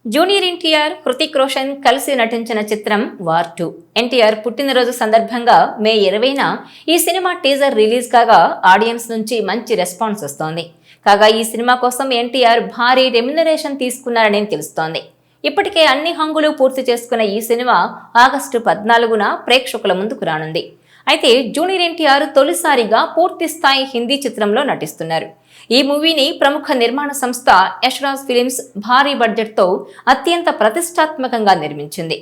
Junior NTR, Hrithik Roshan కలిసి నటించిన చిత్రం వార్ 2. ఎన్టీఆర్ పుట్టినరోజు సందర్భంగా మే 20న ఈ సినిమా టీజర్ రిలీజ్ కాగా ఆడియన్స్ నుంచి మంచి రెస్పాన్స్ వస్తోంది. కాగా ఈ సినిమా కోసం ఎన్టీఆర్ భారీ రెమ్యునరేషన్ తీసుకున్నారని తెలుస్తోంది. ఇప్పటికే అన్ని హంగులు పూర్తి చేసుకున్న ఈ సినిమా ఆగస్టు 14న ప్రేక్షకుల ముందుకు రానుంది. అయితే జూనియర్ ఎన్టీఆర్ తొలిసారిగా పూర్తి స్థాయి హిందీ చిత్రంలో నటిస్తున్నారు. ఈ మూవీని ప్రముఖ నిర్మాణ సంస్థ యష్రాజ్ ఫిలిమ్స్ భారీ బడ్జెట్తో అత్యంత ప్రతిష్టాత్మకంగా నిర్మించింది.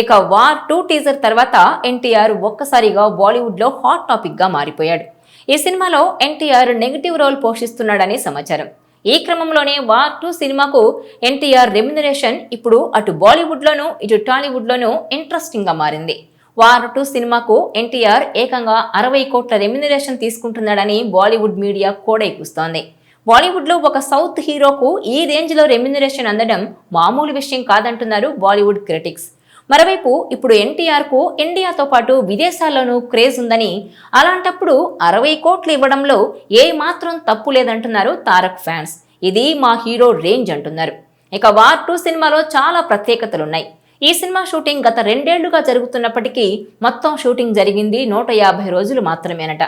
ఇక వార్ 2 టీజర్ తర్వాత ఎన్టీఆర్ ఒక్కసారిగా బాలీవుడ్లో హాట్ టాపిక్గా మారిపోయాడు. ఈ సినిమాలో ఎన్టీఆర్ నెగిటివ్ రోల్ పోషిస్తున్నాడని సమాచారం. ఈ క్రమంలోనే వార్ 2 సినిమాకు ఎన్టీఆర్ రెమ్యునరేషన్ ఇప్పుడు అటు బాలీవుడ్లోనూ ఇటు టాలీవుడ్లోనూ ఇంట్రెస్టింగ్గా మారింది. వార్ 2 సినిమాకు ఎన్టీఆర్ ఏకంగా 60 కోట్ల రెమ్యునరేషన్ తీసుకుంటున్నాడని బాలీవుడ్ మీడియా కోడైకూస్తోంది. బాలీవుడ్లో ఒక సౌత్ హీరోకు ఈ రేంజ్లో రెమ్యునరేషన్ అందడం మామూలు విషయం కాదంటున్నారు బాలీవుడ్ క్రిటిక్స్. మరోవైపు ఇప్పుడు ఎన్టీఆర్కు ఇండియాతో పాటు విదేశాల్లోనూ క్రేజ్ ఉందని, అలాంటప్పుడు 60 కోట్లు ఇవ్వడంలో ఏ మాత్రం తప్పు లేదంటున్నారు తారక్ ఫ్యాన్స్. ఇది మా హీరో రేంజ్ అంటున్నారు. ఇక వార్ 2 సినిమాలో చాలా ప్రత్యేకతలున్నాయి. ఈ సినిమా షూటింగ్ గత 2 ఏళ్లుగా జరుగుతున్నప్పటికీ మొత్తం షూటింగ్ జరిగింది 150 రోజులు మాత్రమేనట.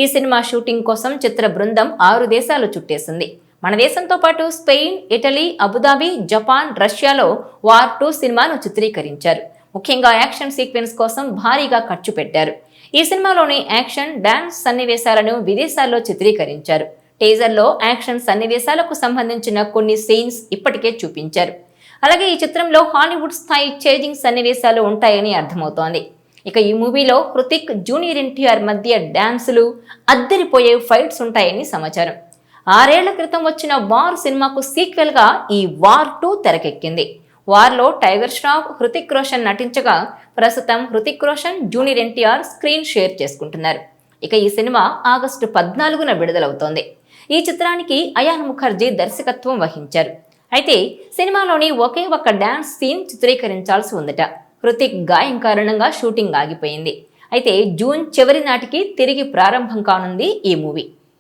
ఈ సినిమా షూటింగ్ కోసం చిత్ర బృందం 6 దేశాలు చుట్టేసింది. మన దేశంతో పాటు స్పెయిన్, ఇటలీ, అబుదాబి, జపాన్, రష్యాలో వార్ 2 సినిమాను చిత్రీకరించారు. ముఖ్యంగా యాక్షన్ సీక్వెన్స్ కోసం భారీగా ఖర్చు పెట్టారు. ఈ సినిమాలోని యాక్షన్, డాన్స్ సన్నివేశాలను విదేశాల్లో చిత్రీకరించారు. టీజర్లో యాక్షన్ సన్నివేశాలకు సంబంధించిన కొన్ని సీన్స్ ఇప్పటికే చూపించారు. అలాగే ఈ చిత్రంలో హాలీవుడ్ స్థాయి చేజింగ్ సన్నివేశాలు ఉంటాయని అర్థమవుతోంది. ఇక ఈ మూవీలో హృతిక్, జూనియర్ ఎన్టీఆర్ మధ్య డాన్సులు, అద్దరిపోయే ఫైట్స్ ఉంటాయని సమాచారం. 6 ఏళ్ల క్రితం వచ్చిన వార్ సినిమాకు సీక్వెల్ గా ఈ వార్ 2 తెరకెక్కింది. వార్లో టైగర్ ష్రాఫ్, హృతిక్ రోషన్ నటించగా ప్రస్తుతం Hrithik Roshan, junior NTR screen share చేసుకుంటున్నారు. ఇక ఈ సినిమా ఆగస్టు 14న విడుదలవుతోంది. ఈ చిత్రానికి అయాన్ ముఖర్జీ దర్శకత్వం వహించారు. అయితే సినిమాలోని ఒకే ఒక్క డాన్స్ సీన్ చిత్రీకరించాల్సి ఉందట. హృతిక్ గాయం కారణంగా షూటింగ్ ఆగిపోయింది. అయితే జూన్ చివరి నాటికి తిరిగి ప్రారంభం కానుంది ఈ మూవీ.